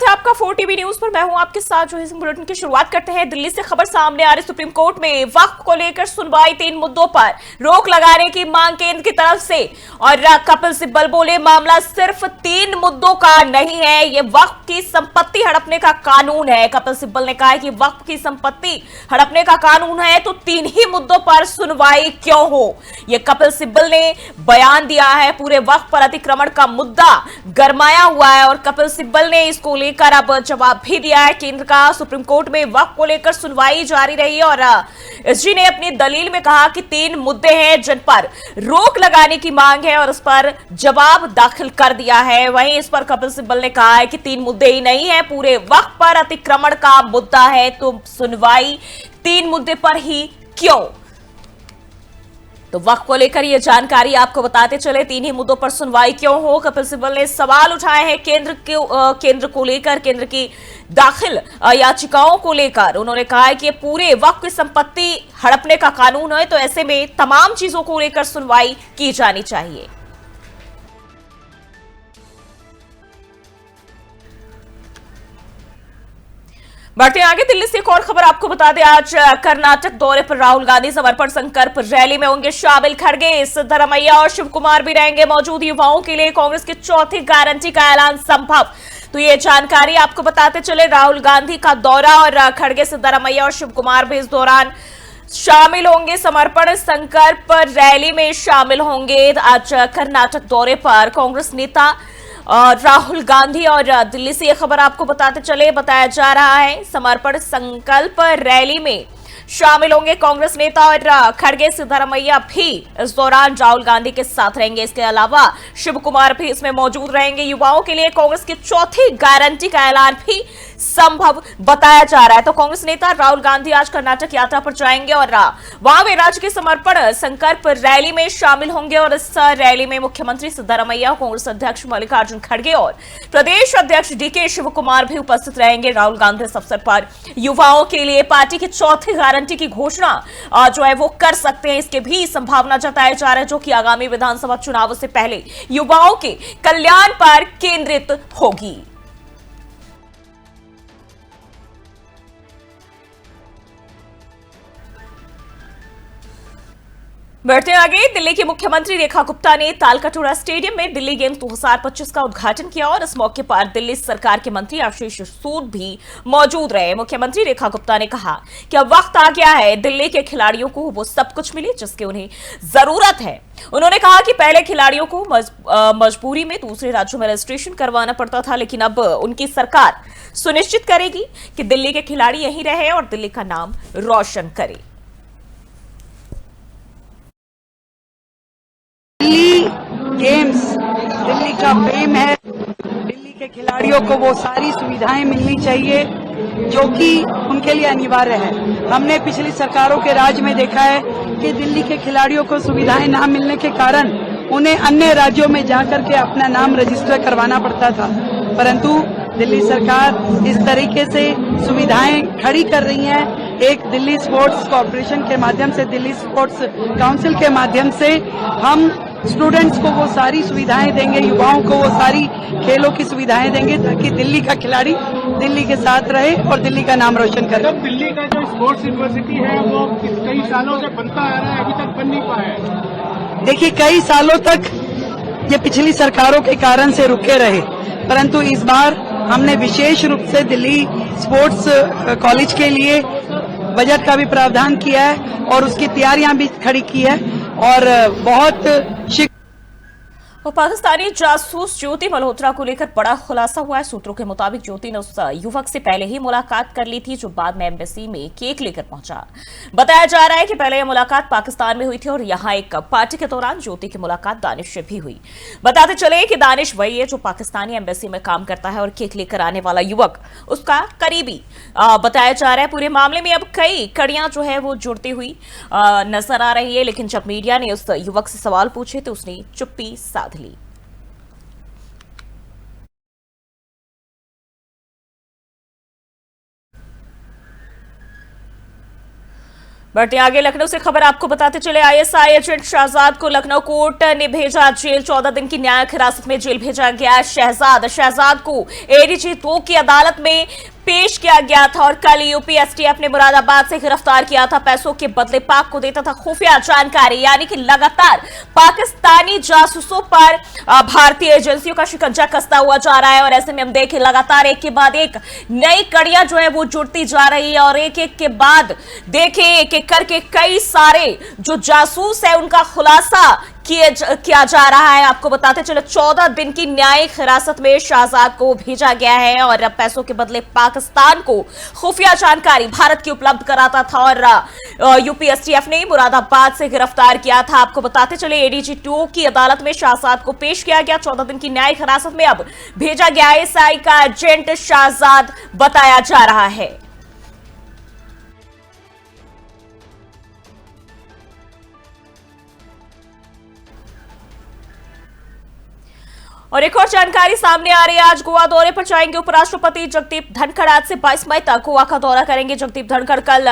है आपका 4 TV news पर। मैं हूं आपके साथ जो है बुलेटिन की शुरुआत करते हैं। दिल्ली से खबर सामने आ रही, सुप्रीम कोर्ट में वक्फ को लेकर सुनवाई, 3 मुद्दों पर रोक लगाने की मांग केंद्र की तरफ से। और कपिल सिब्बल बोले मामला सिर्फ 3 मुद्दों का नहीं है, ये वक्फ की संपत्ति हड़पने का कानून है। कपिल सिब्बल ने कहा है कि वक्फ की संपत्ति हड़पने का कानून है तो 3 ही मुद्दों पर सुनवाई क्यों हो। ये कपिल सिब्बल ने बयान दिया है। पूरे वक्फ पर अतिक्रमण का मुद्दा गरमाया हुआ है और कपिल सिब्बल ने इसको लेकर अब जवाब भी दिया है केंद्र का। सुप्रीम कोर्ट में वक्फ को लेकर सुनवाई जारी रही और एसजी ने अपनी दलील में कहा कि 3 मुद्दे हैं जिन पर रोक लगाने की मांग है और उस पर जवाब दाखिल कर दिया है। वहीं इस पर कपिल सिब्बल ने कहा है कि 3 मुद्दे ही नहीं है, पूरे वक्फ पर अतिक्रमण का मुद्दा है तो सुनवाई 3 मुद्दे पर ही क्यों। तो वक्फ को लेकर यह जानकारी आपको बताते चले, 3 ही मुद्दों पर सुनवाई क्यों हो। कपिल सिब्बल ने सवाल उठाए हैं केंद्र को लेकर, केंद्र की दाखिल याचिकाओं को लेकर। उन्होंने कहा है कि पूरे वक्फ की संपत्ति हड़पने का कानून है तो ऐसे में तमाम चीजों को लेकर सुनवाई की जानी चाहिए। बढ़ते आगे, दिल्ली से एक और खबर आपको बता दें। आज कर्नाटक दौरे पर राहुल गांधी समर्पण संकल्प रैली में होंगे शामिल। खड़गे, सिद्धरमैया और शिव कुमार भी रहेंगे मौजूद। युवाओं के लिए कांग्रेस की चौथी गारंटी का ऐलान संभव। तो ये जानकारी आपको बताते चले, राहुल गांधी का दौरा और खड़गे, सिद्धरमैया और शिव कुमार भी इस दौरान शामिल होंगे, समर्पण संकल्प रैली में शामिल होंगे। आज कर्नाटक दौरे पर कांग्रेस नेता राहुल गांधी और दिल्ली से यह खबर आपको बताते चले, बताया जा रहा है समर्पण संकल्प रैली में शामिल होंगे कांग्रेस नेता और खड़गे, सिद्धरमैया भी इस दौरान राहुल गांधी के साथ रहेंगे। इसके अलावा शिव कुमार भी इसमें मौजूद रहेंगे। युवाओं के लिए कांग्रेस की चौथी गारंटी का ऐलान भी संभव बताया जा रहा है। तो कांग्रेस नेता राहुल गांधी आज कर्नाटक यात्रा पर जाएंगे और वहां वे राज्य के समर्पण संकल्प रैली में शामिल होंगे और इस रैली में मुख्यमंत्री सिद्धरमैया, कांग्रेस अध्यक्ष मल्लिकार्जुन खड़गे और प्रदेश अध्यक्ष डीके शिव कुमार भी उपस्थित रहेंगे। राहुल गांधी इस अवसर पर युवाओं के लिए पार्टी की चौथी गारंटी की घोषणा जो है वो कर सकते हैं, इसके भी संभावना जताई जा रही है, जो कि आगामी विधानसभा चुनाव से पहले युवाओं के कल्याण पर केंद्रित होगी। बढ़ते आगे, दिल्ली की मुख्यमंत्री रेखा गुप्ता ने तालकटोरा स्टेडियम में दिल्ली गेम्स 2025 का उद्घाटन किया और इस मौके पर दिल्ली सरकार के मंत्री आशीष सूद भी मौजूद रहे। मुख्यमंत्री रेखा गुप्ता ने कहा कि अब वक्त आ गया है दिल्ली के खिलाड़ियों को वो सब कुछ मिले जिसकी उन्हें जरूरत है। उन्होंने कहा कि पहले खिलाड़ियों को मजबूरी में दूसरे राज्यों में रजिस्ट्रेशन करवाना पड़ता था, लेकिन अब उनकी सरकार सुनिश्चित करेगी कि दिल्ली के खिलाड़ी यहीं रहे और दिल्ली का नाम रोशन करे। गेम्स दिल्ली का फेम है। दिल्ली के खिलाड़ियों को वो सारी सुविधाएं मिलनी चाहिए जो कि उनके लिए अनिवार्य है। हमने पिछली सरकारों के राज में देखा है कि दिल्ली के खिलाड़ियों को सुविधाएं ना मिलने के कारण उन्हें अन्य राज्यों में जाकर के अपना नाम रजिस्टर करवाना पड़ता था, परंतु दिल्ली सरकार इस तरीके से सुविधाएं खड़ी कर रही है। एक दिल्ली स्पोर्ट्स कॉर्पोरेशन के माध्यम से, दिल्ली स्पोर्ट्स काउंसिल के माध्यम से हम स्टूडेंट्स को वो सारी सुविधाएं देंगे, युवाओं को वो सारी खेलों की सुविधाएं देंगे ताकि दिल्ली का खिलाड़ी दिल्ली के साथ रहे और दिल्ली का नाम रोशन करे। दिल्ली का जो स्पोर्ट्स यूनिवर्सिटी है वो कई सालों से बनता आ रहा है, अभी तक बन नहीं पाया है। देखिए, कई सालों तक ये पिछली सरकारों के कारण से रुके रहे, परंतु इस बार हमने विशेष रूप से दिल्ली स्पोर्ट्स कॉलेज के लिए बजट का भी प्रावधान किया है और उसकी तैयारियां भी खड़ी की है और बहुत और पाकिस्तानी जासूस ज्योति मल्होत्रा को लेकर बड़ा खुलासा हुआ है। सूत्रों के मुताबिक ज्योति ने उस युवक से पहले ही मुलाकात कर ली थी जो बाद में एम्बेसी में केक लेकर पहुंचा। बताया जा रहा है कि पहले यह मुलाकात पाकिस्तान में हुई थी और यहां एक पार्टी के दौरान ज्योति की मुलाकात दानिश से भी हुई। बताते चले कि दानिश वही है जो पाकिस्तानी एम्बेसी में काम करता है और केक लेकर आने वाला युवक उसका करीबी बताया जा रहा है। पूरे मामले में अब कई कड़ियां जो है वो जुड़ती हुई नजर आ रही है, लेकिन जब मीडिया ने उस युवक से सवाल पूछे तो उसने चुप्पी साध ली। बढ़ते आगे लखनऊ से खबर आपको बताते चले, आईएसआई एजेंट शहजाद को लखनऊ कोर्ट ने भेजा जेल। 14 दिन की न्यायिक हिरासत में जेल भेजा गया शहजाद को एडीजी 2 की अदालत में पेश किया गया था और कल यूपी एसटीएफ ने मुरादाबाद से गिरफ्तार किया था। पैसों के बदले पाक को देता था खुफिया जानकारी, यानी कि लगातार पाकिस्तानी जासूसों पर भारतीय एजेंसियों का शिकंजा कसता हुआ जा रहा है। और ऐसे में हम देखें लगातार एक के बाद एक नई कड़ियां जो है वो जुड़ती जा रही है और एक एक के बाद देखें एक एक करके कई सारे जो जासूस है उनका खुलासा किया जा रहा है। आपको बताते चलो 14 दिन की न्यायिक हिरासत में शहजाद को भेजा गया है और अब पैसों के बदले पाकिस्तान को खुफिया जानकारी भारत की उपलब्ध कराता था और यूपी एसटीएफ ने मुरादाबाद से गिरफ्तार किया था। आपको बताते चले एडीजी 2 की अदालत में शहजाद को पेश किया गया। 14 दिन की न्यायिक हिरासत में अब भेजा गया आईएसआई का एजेंट शहजाद बताया जा रहा है। और एक और जानकारी सामने आ रही है, आज गोवा दौरे पर जाएंगे उपराष्ट्रपति जगदीप धनखड़। आज से 22 मई तक गोवा का दौरा करेंगे जगदीप धनखड़। कल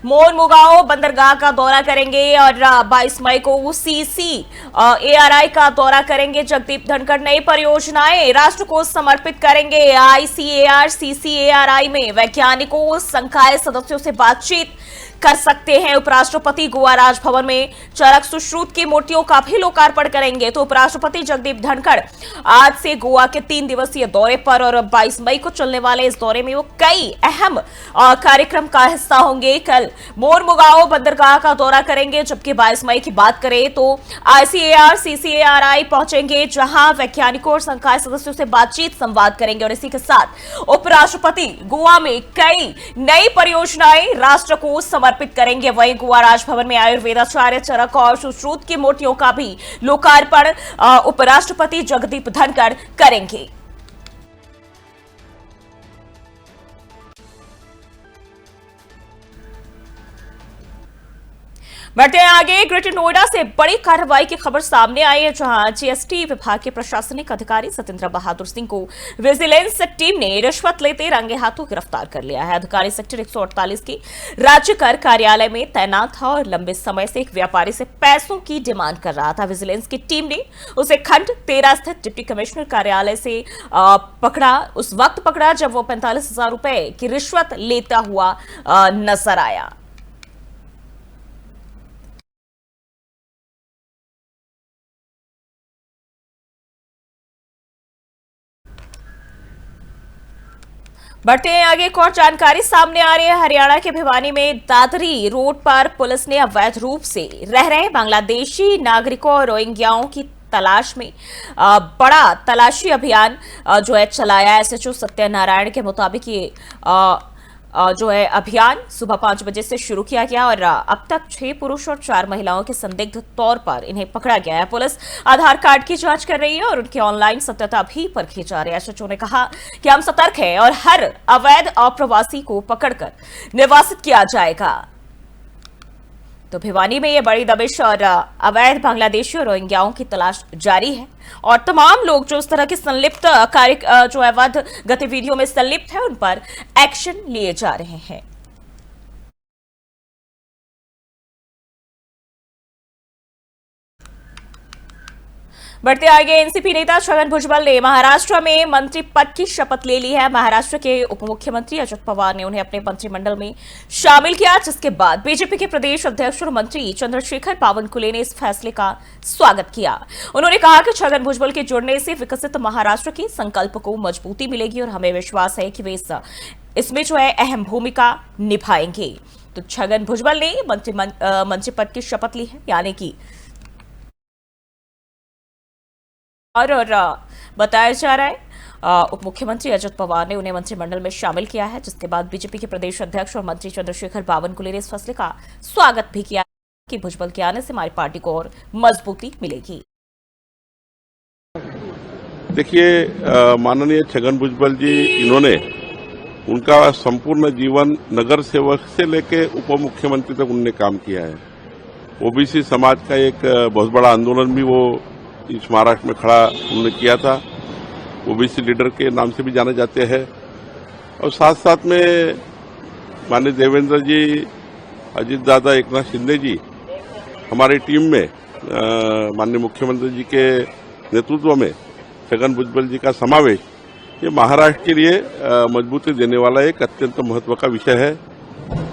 मोरमुगांव बंदरगाह का दौरा करेंगे और 22 मई को वो CCARI का दौरा करेंगे जगदीप धनखड़। नई परियोजनाएं राष्ट्र को समर्पित करेंगे। ICAR CCARI में वैज्ञानिकों संकाय सदस्यों से बातचीत कर सकते हैं। उपराष्ट्रपति गोवा राजभवन में चरक सुश्रुत की मूर्तियों का भी लोकार्पण करेंगे। तो उपराष्ट्रपति जगदीप धनखड़ आज से गोवा के 3 दिवसीय दौरे पर और 22 मई को चलने वाले इस दौरे में वो कई अहम कार्यक्रम का हिस्सा होंगे। कल मोरमुगांव बंदरगाह का दौरा करेंगे, जबकि 22 मई की बात करें तो ICAR CCARI पहुंचेंगे, जहां वैज्ञानिकों और संकाय सदस्यों से बातचीत संवाद करेंगे। और इसी के साथ उपराष्ट्रपति गोवा में कई नई परियोजनाएं राष्ट्र को समर्पित करेंगे। वहीं गोवा राजभवन में आयुर्वेदाचार्य चरक और सुश्रुत की मूर्तियों का भी लोकार्पण उपराष्ट्रपति जगदीप धनखड़ करेंगे। बढ़ते हैं आगे, ग्रेटर नोएडा से बड़ी कार्रवाई की खबर सामने आई है, जहां जीएसटी विभाग के प्रशासनिक अधिकारी सत्येंद्र बहादुर सिंह को विजिलेंस टीम ने रिश्वत लेते रंगे हाथों गिरफ्तार कर लिया है। अधिकारी सेक्टर 148 के राज्य कर कार्यालय में तैनात था और लंबे समय से एक व्यापारी से पैसों की डिमांड कर रहा था। विजिलेंस की टीम ने उसे खंड 13 स्थित डिप्टी कमिश्नर कार्यालय से उस वक्त पकड़ा जब वो 45,000 रुपए की रिश्वत लेता हुआ नजर आया। बढ़ते हैं आगे, एक और जानकारी सामने आ रही है। हरियाणा के भिवानी में दादरी रोड पर पुलिस ने अवैध रूप से रह रहे बांग्लादेशी नागरिकों और रोहिंग्याओं की तलाश में बड़ा तलाशी अभियान जो है चलाया। एसएचओ सत्यनारायण के मुताबिक ये जो है अभियान सुबह 5 बजे से शुरू किया गया और अब तक 6 पुरुष और 4 महिलाओं के संदिग्ध तौर पर इन्हें पकड़ा गया है। पुलिस आधार कार्ड की जांच कर रही है और उनकी ऑनलाइन सत्यता भी परखी जा रही है। एसएचओ ने कहा कि हम सतर्क हैं और हर अवैध अप्रवासी को पकड़कर निर्वासित किया जाएगा। तो भिवानी में ये बड़ी दबिश और अवैध बांग्लादेशी और रोहिंग्याओं की तलाश जारी है और तमाम लोग जो इस तरह के संलिप्त कार्य जो अवैध गतिविधियों में संलिप्त है उन पर एक्शन लिए जा रहे हैं। बढ़ते आगे, एनसीपी नेता छगन भुजबल ने महाराष्ट्र में मंत्री पद की शपथ ले ली है। महाराष्ट्र के उप मुख्यमंत्री अजित पवार ने उन्हें अपने मंत्रिमंडल में शामिल किया, जिसके बाद बीजेपी के प्रदेश अध्यक्ष और मंत्री चंद्रशेखर बावनकुले ने इस फैसले का स्वागत किया। उन्होंने कहा कि छगन भुजबल के जुड़ने से विकसित महाराष्ट्र के संकल्प को मजबूती मिलेगी और हमें विश्वास है कि वे इसमें जो है अहम भूमिका निभाएंगे। तो छगन भुजबल ने मंत्री पद की शपथ ली है, यानी कि और बताया जा रहा है उप मुख्यमंत्री अजित पवार ने उन्हें मंत्रिमंडल में शामिल किया है, जिसके बाद बीजेपी के प्रदेश अध्यक्ष और मंत्री चंद्रशेखर बावनकुले ने इस फैसले का स्वागत भी किया कि भुजबल के आने से हमारी पार्टी को और मजबूती मिलेगी। देखिए, माननीय छगन भुजबल जी, इन्होंने उनका संपूर्ण जीवन नगर सेवक से लेकर उप मुख्यमंत्री तक उन्होंने काम किया है। ओबीसी समाज का एक बहुत बड़ा आंदोलन भी वो इस महाराष्ट्र में खड़ा उन्होंने किया था। ओबीसी लीडर के नाम से भी जाने जाते हैं और साथ साथ में माननीय देवेंद्र जी अजीत दादा एकनाथ शिंदे जी हमारी टीम में माननीय मुख्यमंत्री जी के नेतृत्व में छगन भुजबल जी का समावेश ये महाराष्ट्र के लिए मजबूती देने वाला एक अत्यंत महत्व का विषय है।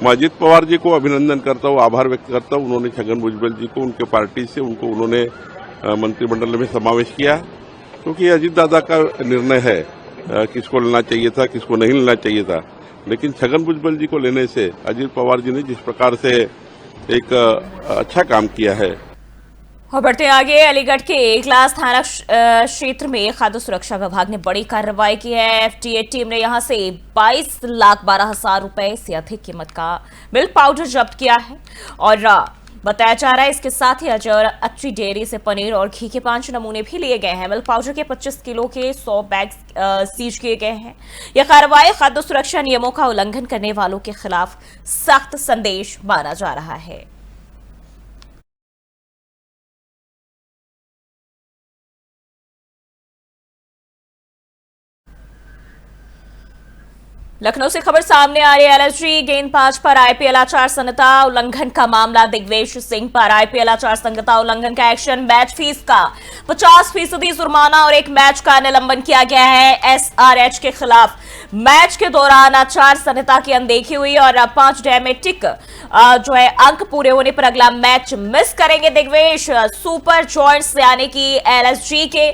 मैं अजित पवार जी को अभिनंदन करता हूँ, आभार व्यक्त करता हूँ। उन्होंने छगन भुजबल जी को उनके पार्टी से उन्होंने मंत्रिमंडल में समावेश किया, क्योंकि अजित दादा का निर्णय है किसको लेना चाहिए था, किसको नहीं लेना चाहिए था। लेकिन छगन भुजबल जी को लेने से अजित पवार जी ने जिस प्रकार से एक अच्छा काम किया है। और बढ़ते आगे, अलीगढ़ के इगलास थाना क्षेत्र में खाद्य सुरक्षा विभाग ने बड़ी कार्रवाई की है। एफटीए टीम ने यहां से 22,12,000 रुपए से अधिक कीमत का मिल्क पाउडर जब्त किया है और बताया जा रहा है इसके साथ ही अजर अच्छी डेयरी से पनीर और घी के 5 नमूने भी लिए गए हैं। मिल्क पाउडर के 25 किलो के 100 बैग सीज किए गए हैं। यह कार्रवाई खाद्य सुरक्षा नियमों का उल्लंघन करने वालों के खिलाफ सख्त संदेश माना जा रहा है। लखनऊ से खबर सामने आ रही है। एलएसजी गेंदबाज पर आईपीएल आचार संहिता उल्लंघन का मामला। दिग्वेश सिंह पर आईपीएल आचार संहिता उल्लंघन का एक्शन। मैच फीस का 50% जुर्माना और 1 मैच का निलंबन किया गया है एसआरएच के खिलाफ। मैच के दौरान आचार संहिता की अनदेखी हुई और 5 ड्रामेटिक जो है अंक पूरे होने पर अगला मैच मिस करेंगे दिग्वेश। सुपर जॉइंट्स यानी कि एलएसजी के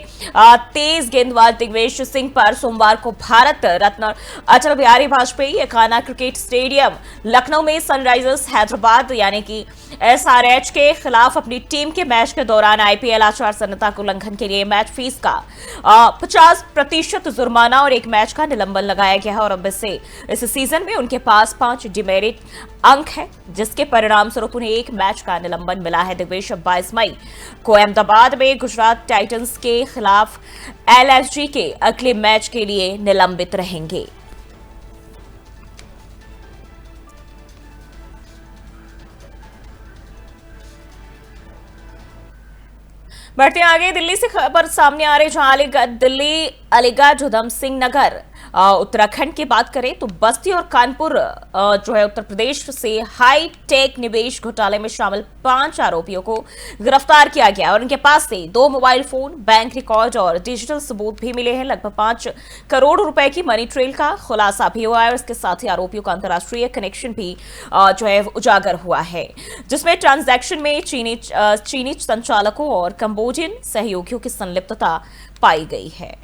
तेज गेंदबाज दिग्वेश सिंह पर सोमवार को भारत रत्न अटल बिहारी वाजपेयी एकाना क्रिकेट स्टेडियम लखनऊ में सनराइजर्स हैदराबाद यानी कि एसआरएच के खिलाफ अपनी टीम के मैच के दौरान आईपीएल आचार संहिता के उल्लंघन के लिए मैच फीस का 50% जुर्माना और 1 मैच का निलंबन लगाया गया है। और अब इस सीजन में उनके पास 5 डिमेरिट अंक है, जिसके परिणाम स्वरूप उन्हें 1 मैच का निलंबन मिला है। दिग्वेश 22 मई को अहमदाबाद में गुजरात टाइटंस के खिलाफ एलएसजी के अगले मैच के लिए निलंबित रहेंगे। बढ़ते आगे, दिल्ली से खबर सामने आ रही जहां दिल्ली अलीगढ़ उधम सिंह नगर उत्तराखंड की बात करें तो बस्ती और कानपुर जो है उत्तर प्रदेश से हाई टेक निवेश घोटाले में शामिल 5 आरोपियों को गिरफ्तार किया गया और उनके पास से 2 मोबाइल फोन, बैंक रिकॉर्ड और डिजिटल सबूत भी मिले हैं। लगभग 5 करोड़ रुपए की मनी ट्रेल का खुलासा भी हुआ है और इसके साथ ही आरोपियों का अंतर्राष्ट्रीय कनेक्शन भी जो है उजागर हुआ है, जिसमें ट्रांजैक्शन में चीनी संचालकों और कंबोडियन सहयोगियों की संलिप्तता पाई गई है।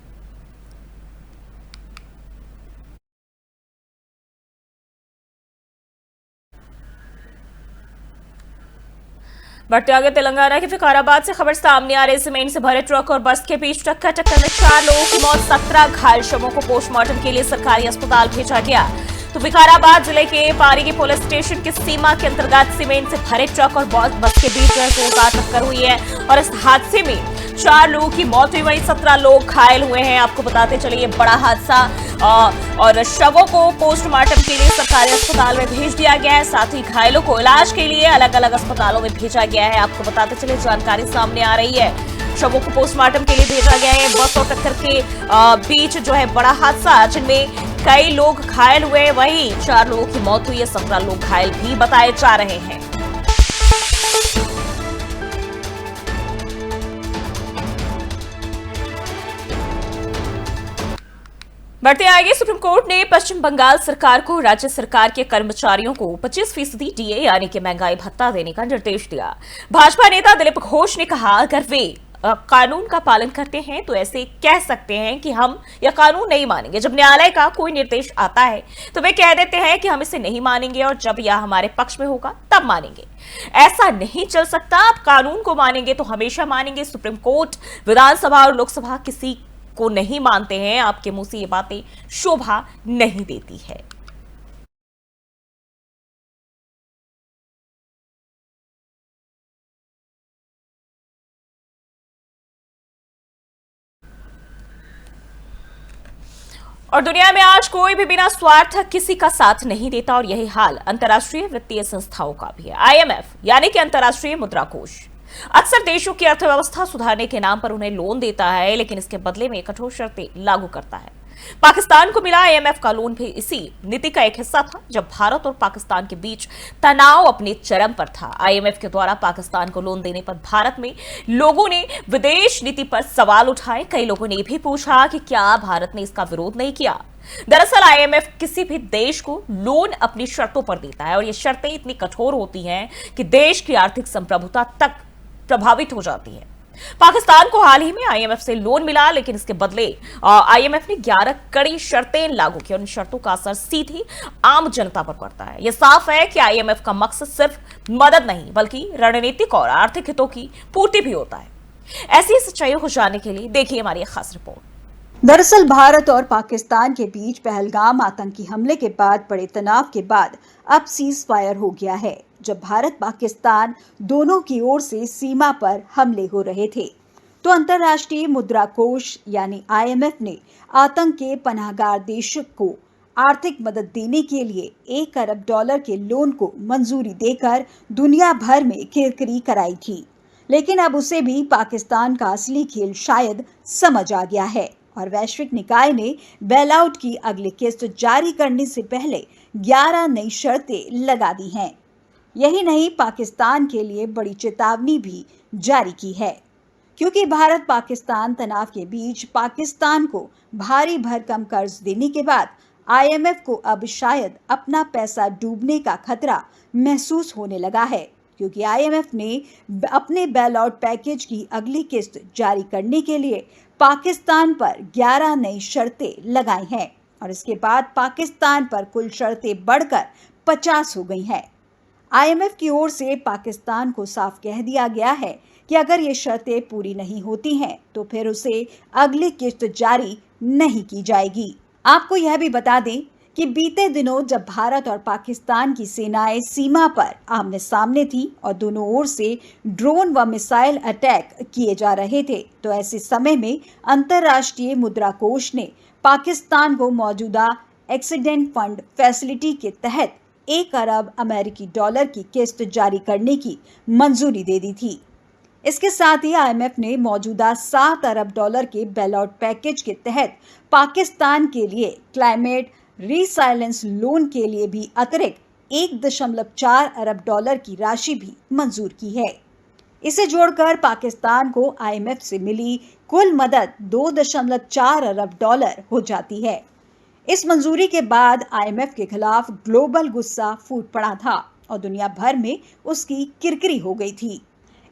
बढ़ते आगे, तेलंगाना के फिकाराबाद से खबर सामने आ रही। सीमेंट से भरे ट्रक और बस के बीच टक्कर में 4 लोगों की मौत, 17 घायल शवों को पोस्टमार्टम के लिए सरकारी अस्पताल भेजा गया। तो विकाराबाद जिले के पारीगी पुलिस स्टेशन की सीमा के अंतर्गत सीमेंट से भरे ट्रक और बस के बीच जोरदार टक्कर हुई है और इस हादसे में 4 लोगों की मौत हुई, वहीं 17 लोग घायल हुए हैं। आपको बताते चलिए ये बड़ा हादसा और शवों को पोस्टमार्टम के लिए सरकारी अस्पताल में भेज दिया गया है। साथ ही घायलों को इलाज के लिए अलग अलग अस्पतालों में भेजा गया है। आपको बताते चलिए जानकारी सामने आ रही है, शवों को पोस्टमार्टम के लिए भेजा गया है। बस और टक्कर के बीच जो है बड़ा हादसा, जिनमें कई लोग घायल हुए, वहीं 4 लोगों की मौत हुई है, 17 लोग घायल भी बताए जा रहे हैं। बढ़ते आगे, सुप्रीम कोर्ट ने पश्चिम बंगाल सरकार को राज्य सरकार के कर्मचारियों को 25% डीए यानी कि महंगाई भत्ता देने का निर्देश दिया। भाजपा नेता दिलीप घोष ने कहा, अगर वे कानून का पालन करते हैं तो ऐसे कह सकते हैं कि हम यह कानून नहीं मानेंगे। जब न्यायालय का कोई निर्देश आता है तो वे कह देते हैं कि हम इसे नहीं मानेंगे और जब यह हमारे पक्ष में होगा तब मानेंगे। ऐसा नहीं चल सकता। आप कानून को मानेंगे तो हमेशा मानेंगे। सुप्रीम कोर्ट, विधानसभा और लोकसभा किसी को नहीं मानते हैं। आपके मुंह से ये बातें शोभा नहीं देती है। और दुनिया में आज कोई भी बिना स्वार्थ किसी का साथ नहीं देता और यही हाल अंतर्राष्ट्रीय वित्तीय संस्थाओं का भी है। आईएमएफ यानी कि अंतर्राष्ट्रीय मुद्रा कोष अक्सर देशों की अर्थव्यवस्था सुधारने के नाम पर उन्हें लोन देता है, लेकिन इसके बदले में कठोर शर्तें लागू करता है। पाकिस्तान को मिला आईएमएफ का लोन भी इसी नीति का एक हिस्सा था। जब भारत और पाकिस्तान के बीच तनाव अपने चरम पर था, आईएमएफ के द्वारा पाकिस्तान को लोन देने पर भारत में लोगों ने विदेश नीति पर सवाल उठाए। कई लोगों ने भी पूछा कि क्या भारत ने इसका विरोध नहीं किया। दरअसल आईएमएफ किसी भी देश को लोन अपनी शर्तों पर देता है और ये शर्तें इतनी कठोर होती हैं कि देश की आर्थिक संप्रभुता तक प्रभावित हो जाती है। पाकिस्तान को हाल ही में आईएमएफ से लोन मिला, लेकिन इसके बदले आईएमएफ ने 11 कड़ी शर्तें लागू की और इन शर्तों का असर सीधी आम जनता पर पड़ता है। यह साफ है कि आईएमएफ का मकसद सिर्फ मदद नहीं बल्कि रणनीतिक और आर्थिक हितों की पूर्ति भी होता है। ऐसी सच्चाइयों को जानने के लिए देखिए हमारी खास रिपोर्ट। दरअसल भारत और पाकिस्तान के बीच पहलगाम आतंकी हमले के बाद बड़े तनाव के बाद अब सीज फायर हो गया है। जब भारत पाकिस्तान दोनों की ओर से सीमा पर हमले हो रहे थे तो अंतर्राष्ट्रीय मुद्रा कोष यानी आईएमएफ ने आतंक के पनाहगार देशों को आर्थिक मदद देने के लिए $1 अरब के लोन को मंजूरी देकर दुनिया भर में किरकिरी कराई थी। लेकिन अब उसे भी पाकिस्तान का असली खेल शायद समझ आ गया है और वैश्विक निकाय ने बेलआउट की अगली किस्त जारी करने से पहले 11 नई शर्तें लगा दी हैं। यही नहीं, पाकिस्तान के लिए बड़ी चेतावनी भी जारी की है, क्योंकि भारत पाकिस्तान तनाव के बीच पाकिस्तान को भारी भरकम कर्ज देने के बाद आईएमएफ को अब शायद अपना पैसा डूबने का खतरा महसूस होने लगा है, क्योंकि आईएमएफ ने अपने बेलआउट पैकेज की अगली किस्त जारी करने के लिए पाकिस्तान पर 11 नई शर्तें लगाई हैं और इसके बाद पाकिस्तान पर कुल शर्तें बढ़कर 50 हो गई हैं। आईएमएफ की ओर से पाकिस्तान को साफ कह दिया गया है कि अगर ये शर्तें पूरी नहीं होती हैं तो फिर उसे अगली किस्त जारी नहीं की जाएगी। आपको यह भी बता दें कि बीते दिनों जब भारत और पाकिस्तान की सेनाएं सीमा पर आमने सामने थी और दोनों ओर से ड्रोन व मिसाइल अटैक किए जा रहे थे, तो ऐसे समय में अंतर्राष्ट्रीय मुद्रा कोष ने पाकिस्तान को मौजूदा एक्सीडेंट फंड फैसिलिटी के तहत $1 अरब की किस्त जारी करने की मंजूरी दे दी थी। इसके साथ ही आईएमएफ ने मौजूदा $7 अरब के बेलआउट पैकेज के तहत पाकिस्तान के लिए क्लाइमेट रिसाइलेंस लोन के लिए भी अतिरिक्त $1.4 अरब की राशि भी मंजूर की है। इसे जोड़कर पाकिस्तान को आईएमएफ से मिली कुल मदद $2.4 अरब हो जाती है। इस मंजूरी के बाद आईएमएफ के खिलाफ ग्लोबल गुस्सा फूट पड़ा था और दुनिया भर में उसकी किरकिरी हो गई थी।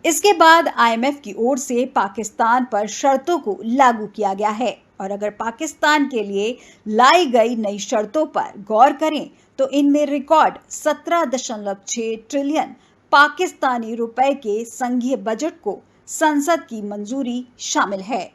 इसके बाद आईएमएफ की ओर से पाकिस्तान पर शर्तों को लागू किया गया है और अगर पाकिस्तान के लिए लाई गई नई शर्तों पर गौर करें तो इनमें रिकॉर्ड 17.6 ट्रिलियन पाकिस्तानी रुपए के संघीय बजट को संसद की मंजूरी शामिल है।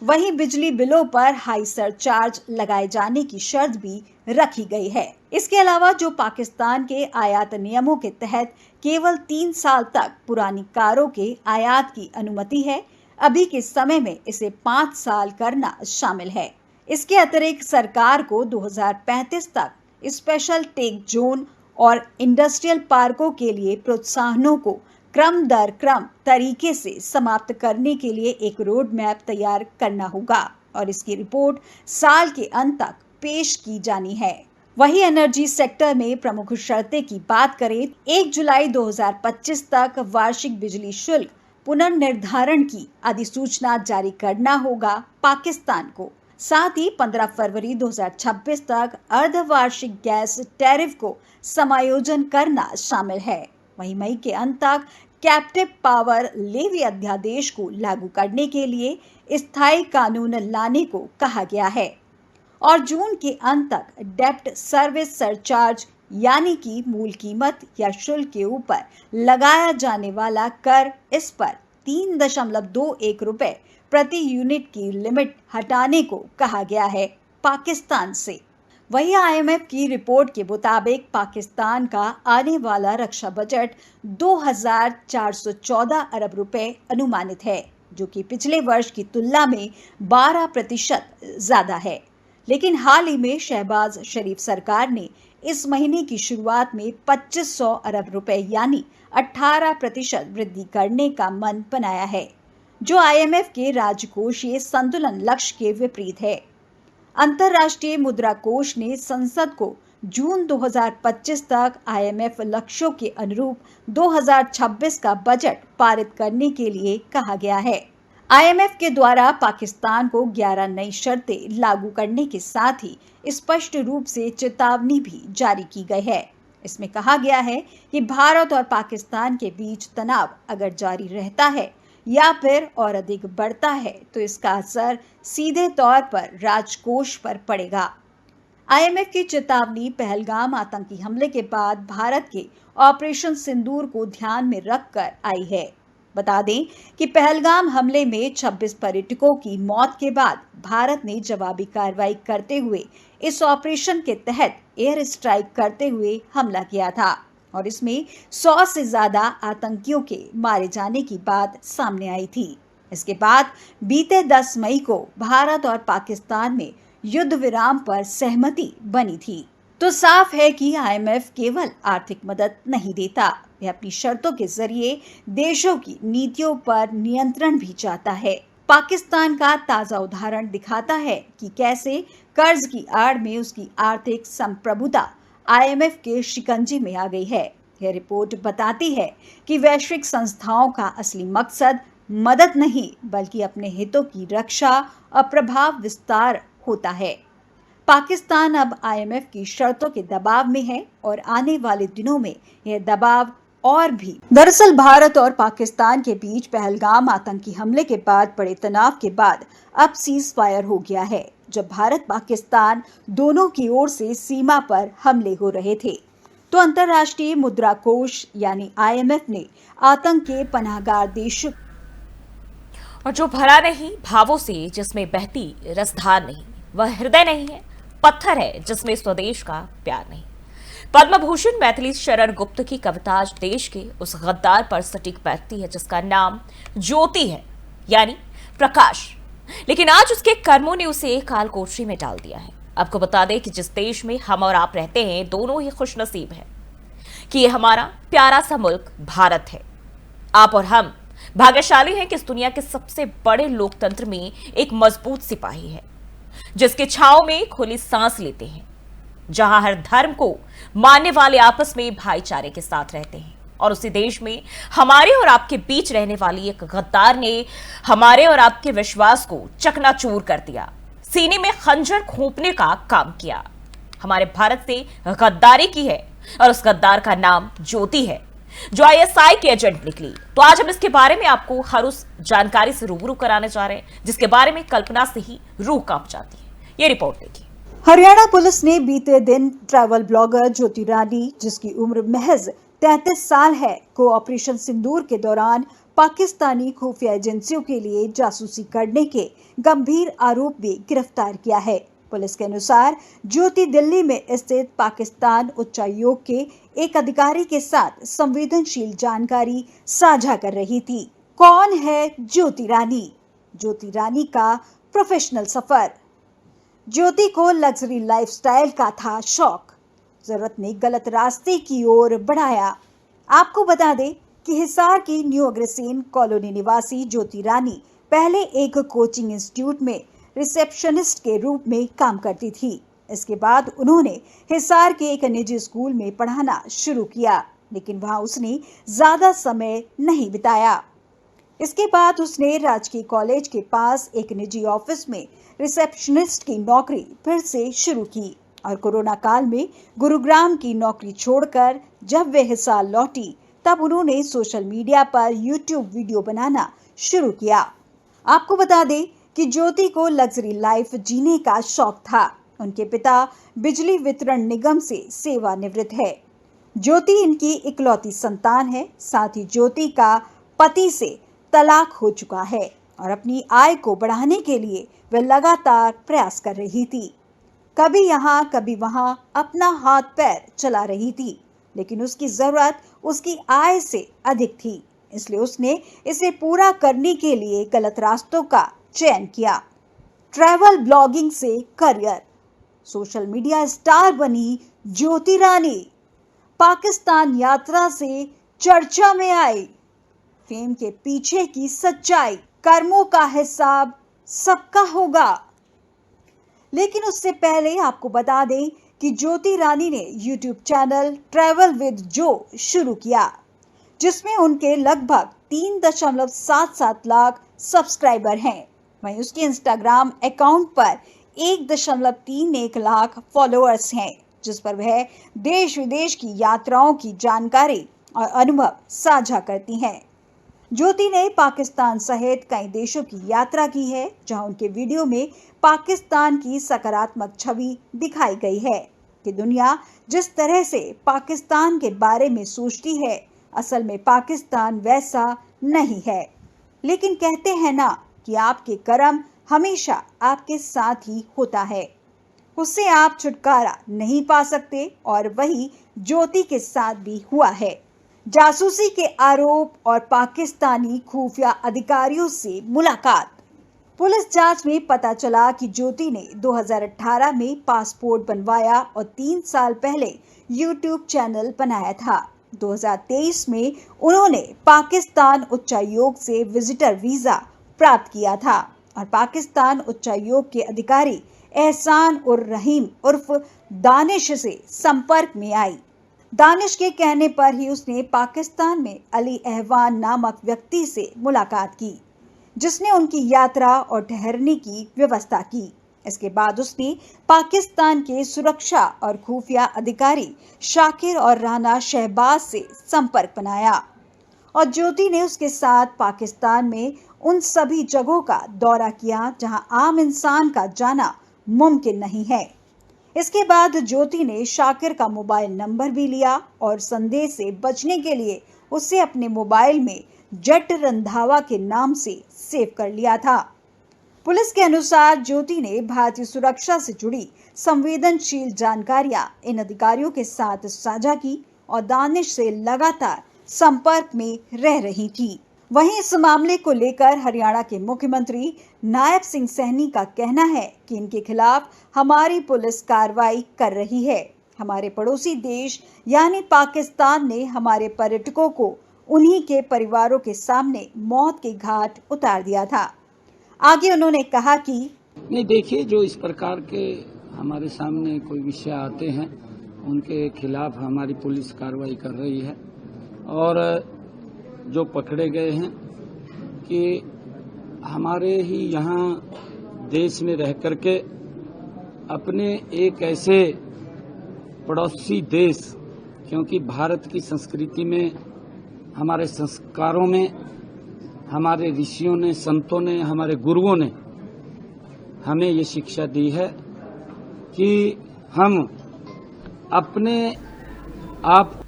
वहीं बिजली बिलों पर हाई सरचार्ज लगाए जाने की शर्त भी रखी गई है। इसके अलावा जो पाकिस्तान के आयात नियमों के तहत केवल 3 साल तक पुरानी कारों के आयात की अनुमति है, अभी के समय में इसे 5 साल करना शामिल है। इसके अतिरिक्त सरकार को 2035 तक स्पेशल टेक जोन और इंडस्ट्रियल पार्कों के लिए प्रोत्साहनों को क्रम दर क्रम तरीके से समाप्त करने के लिए एक रोड मैप तैयार करना होगा और इसकी रिपोर्ट साल के अंत तक पेश की जानी है। वही एनर्जी सेक्टर में प्रमुख शर्तें की बात करें, 1 जुलाई 2025 तक वार्षिक बिजली शुल्क पुनर्निर्धारण की अधिसूचना जारी करना होगा पाकिस्तान को। साथ ही 15 फरवरी 2026 तक अर्धवार्षिक गैस टैरिफ को समायोजन करना शामिल है। वहीं मई के अंत तक कैप्टिव पावर लेवी अध्यादेश को लागू करने के लिए स्थायी कानून लाने को कहा गया है और जून के अंत तक डेप्ट सर्विस सरचार्ज यानी कि मूल कीमत या शुल्क के ऊपर लगाया जाने वाला कर, इस पर 3.21 रुपए प्रति यूनिट की लिमिट हटाने को कहा गया है पाकिस्तान से। वहीं आईएमएफ की रिपोर्ट के मुताबिक पाकिस्तान का आने वाला रक्षा बजट 2,414 अरब रुपए अनुमानित है, जो कि पिछले वर्ष की तुलना में 12% ज्यादा है। लेकिन हाल ही में शहबाज शरीफ सरकार ने इस महीने की शुरुआत में 2500 अरब रुपए यानी 18% वृद्धि करने का मन बनाया है, जो आईएमएफ के राजकोषीय संतुलन लक्ष्य के विपरीत है। अंतर्राष्ट्रीय मुद्रा कोष ने संसद को जून 2025 तक IMF लक्ष्यों के अनुरूप 2026 का बजट पारित करने के लिए कहा गया है। IMF के द्वारा पाकिस्तान को 11 नई शर्तें लागू करने के साथ ही स्पष्ट रूप से चेतावनी भी जारी की गई है। इसमें कहा गया है कि भारत और पाकिस्तान के बीच तनाव अगर जारी रहता है या फिर और अधिक बढ़ता है तो इसका असर सीधे तौर पर राजकोष पर पड़ेगा। IMF की चेतावनी पहलगाम आतंकी हमले के बाद भारत के ऑपरेशन सिंदूर को ध्यान में रखकर आई है। बता दें कि पहलगाम हमले में 26 पर्यटकों की मौत के बाद भारत ने जवाबी कार्रवाई करते हुए इस ऑपरेशन के तहत एयर स्ट्राइक करते हुए हमला किया था और इसमें 100 से ज्यादा आतंकियों के मारे जाने की बात सामने आई थी। इसके बाद बीते 10 मई को भारत और पाकिस्तान में युद्ध विराम पर सहमति बनी थी। तो साफ है कि IMF केवल आर्थिक मदद नहीं देता, वह अपनी शर्तों के जरिए देशों की नीतियों पर नियंत्रण भी चाहता है। पाकिस्तान का ताजा उदाहरण दिखाता है कि कैसे कर्ज की आड़ में उसकी आर्थिक संप्रभुता IMF के शिकंजे में आ गई है। यह रिपोर्ट बताती है कि वैश्विक संस्थाओं का असली मकसद मदद नहीं बल्कि अपने हितों की रक्षा और प्रभाव विस्तार होता है। पाकिस्तान अब IMF की शर्तों के दबाव में है और आने वाले दिनों में यह दबाव और भी। दरअसल भारत और पाकिस्तान के बीच पहलगाम आतंकी हमले के बाद बड़े तनाव के बाद अब सीज फायर हो गया है। जब भारत पाकिस्तान दोनों की ओर से सीमा पर हमले हो रहे थे तो अंतर्राष्ट्रीय मुद्रा कोष यानी IMF ने आतंक के पनाहगार देशों और जो भरा नहीं भावों से जिसमें बहती रसधार नहीं, वह हृदय नहीं है, पत्थर है जिसमें स्वदेश का प्यार नहीं। पद्म भूषण मैथिली शरण गुप्त की कविता आज देश के उस गद्दार पर सटीक बैठती है जिसका नाम ज्योति है, यानी प्रकाश। लेकिन आज उसके कर्मों ने उसे काल कोठरी में डाल दिया है। आपको बता दें कि जिस देश में हम और आप रहते हैं, दोनों ही खुशनसीब हैं कि ये हमारा प्यारा सा मुल्क भारत है। आप और हम भाग्यशाली हैं कि इस दुनिया के सबसे बड़े लोकतंत्र में एक मजबूत सिपाही है जिसके छांव में खुली सांस लेते हैं, जहां हर धर्म को मानने वाले आपस में भाईचारे के साथ रहते हैं। और उसी देश में हमारे और आपके बीच रहने वाली एक गद्दार ने हमारे और आपके विश्वास को चकनाचूर कर दिया, सीने में खंजर खोपने का काम किया। हमारे भारत से गद्दारी की है और उस गद्दार का नाम ज्योति है जो ISI के एजेंट निकली। तो आज हम इसके बारे में आपको हर उस जानकारी से रूबरू कराने जा रहे हैं जिसके बारे में कल्पना से ही रूह कांप जाती है। ये रिपोर्ट देखिए। हरियाणा पुलिस ने बीते दिन ट्रैवल ब्लॉगर ज्योति रानी, जिसकी उम्र महज 33 साल है, को ऑपरेशन सिंदूर के दौरान पाकिस्तानी खुफिया एजेंसियों के लिए जासूसी करने के गंभीर आरोप में गिरफ्तार किया है। पुलिस के अनुसार ज्योति दिल्ली में स्थित पाकिस्तान उच्चायोग के एक अधिकारी के साथ संवेदनशील जानकारी साझा कर रही थी। कौन है ज्योति रानी? ज्योति रानी का प्रोफेशनल सफर। ज्योति को लग्जरी लाइफस्टाइल का था शौक। जरूरत ने गलत रास्ते की ओर बढ़ाया। आपको बता दें कि हिसार की न्यू अग्रसेन कॉलोनी निवासी ज्योति रानी पहले एक कोचिंग इंस्टीट्यूट में रिसेप्शनिस्ट के रूप में काम करती थी। इसके बाद उन्होंने हिसार के एक निजी स्कूल में पढ़ाना शुरू किया, लेकिन वहां उसने ज्यादा समय नहीं बिताया। इसके बाद उसने राजकीय कॉलेज के पास एक निजी ऑफिस में रिसेप्शनिस्ट की नौकरी फिर से शुरू की और कोरोना काल में गुरुग्राम की नौकरी छोड़कर जब वे हिसार लौटी तब उन्होंने सोशल मीडिया पर यूट्यूब वीडियो बनाना शुरू किया। आपको बता दें कि ज्योति को लग्जरी लाइफ जीने का शौक था। उनके पिता बिजली वितरण निगम से सेवानिवृत्त है। ज्योति इनकी इकलौती संतान है। साथ ही ज्योति का पति से तलाक हो चुका है और अपनी आय को बढ़ाने के लिए वह लगातार प्रयास कर रही थी। कभी यहाँ कभी वहाँ अपना हाथ पैर चला रही थी, लेकिन उसकी जरूरत उसकी आय से अधिक थी, इसलिए उसने इसे पूरा करने के लिए गलत रास्तों का चयन किया। ट्रैवल ब्लॉगिंग से करियर। सोशल मीडिया स्टार बनी ज्योति रानी। पाकिस्तान यात्रा से चर्चा में आई। फेम के पीछे की सच्चाई। कर्मों का हिसाब सबका होगा। लेकिन उससे पहले आपको बता दें कि ज्योति रानी ने YouTube चैनल ट्रैवल विद जो शुरू किया, जिसमें उनके लगभग 3.77 लाख सब्सक्राइबर हैं। वहीं उसके इंस्टाग्राम अकाउंट पर 1.31 लाख फॉलोअर्स हैं, जिस पर वह देश विदेश की यात्राओं की जानकारी और अनुभव साझा करती हैं। ज्योति ने पाकिस्तान सहित कई देशों की यात्रा की है, जहां उनके वीडियो में पाकिस्तान की सकारात्मक छवि दिखाई गई है कि दुनिया जिस तरह से पाकिस्तान के बारे में सोचती है, असल में पाकिस्तान वैसा नहीं है। लेकिन कहते हैं ना कि आपके कर्म हमेशा आपके साथ ही होता है, उससे आप छुटकारा नहीं पा सकते, और वही ज्योति के साथ भी हुआ है। जासूसी के आरोप और पाकिस्तानी खुफिया अधिकारियों से मुलाकात। पुलिस जांच में पता चला कि ज्योति ने 2018 में पासपोर्ट बनवाया और 3 साल पहले YouTube चैनल बनाया था। 2023 में उन्होंने पाकिस्तान उच्चायोग से विजिटर वीजा प्राप्त किया था और पाकिस्तान उच्चायोग के अधिकारी एहसान उर रहीम उर्फ दानिश से संपर्क में आई। दानिश के कहने पर ही उसने पाकिस्तान में अली अहवान नामक व्यक्ति से मुलाकात की, जिसने उनकी यात्रा और ठहरने की व्यवस्था की। इसके बाद उसने पाकिस्तान के सुरक्षा और खुफिया अधिकारी शाकिर और राना शहबाज से संपर्क बनाया और ज्योति ने उसके साथ पाकिस्तान में उन सभी जगहों का दौरा किया जहां आम इंसान का जाना मुमकिन नहीं है। इसके बाद ज्योति ने शाकिर का मोबाइल नंबर भी लिया और संदेह से बचने के लिए उसे अपने मोबाइल में जट रंधावा के नाम से सेव कर लिया था। पुलिस के अनुसार ज्योति ने भारतीय सुरक्षा से जुड़ी संवेदनशील जानकारियां इन अधिकारियों के साथ साझा की और दानिश से लगातार संपर्क में रह रही थी। वहीं इस मामले को लेकर हरियाणा के मुख्यमंत्री नायब सिंह सैनी का कहना है कि इनके खिलाफ हमारी पुलिस कार्रवाई कर रही है। हमारे पड़ोसी देश यानी पाकिस्तान ने हमारे पर्यटकों को उन्हीं के परिवारों के सामने मौत के घाट उतार दिया था। आगे उन्होंने कहा कि नहीं, देखिए, जो इस प्रकार के हमारे सामने कोई विषय आते हैं उनके खिलाफ हमारी पुलिस कार्रवाई कर रही है और जो पकड़े गए हैं कि हमारे ही यहाँ देश में रह करके अपने एक ऐसे पड़ोसी देश, क्योंकि भारत की संस्कृति में, हमारे संस्कारों में, हमारे ऋषियों ने, संतों ने, हमारे गुरुओं ने हमें ये शिक्षा दी है कि हम अपने आप।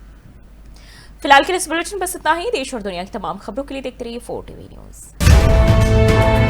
फिलहाल के लिए इस बुलेटिन बस इतना ही। देश और दुनिया की तमाम खबरों के लिए देखते रहिए 4 TV न्यूज।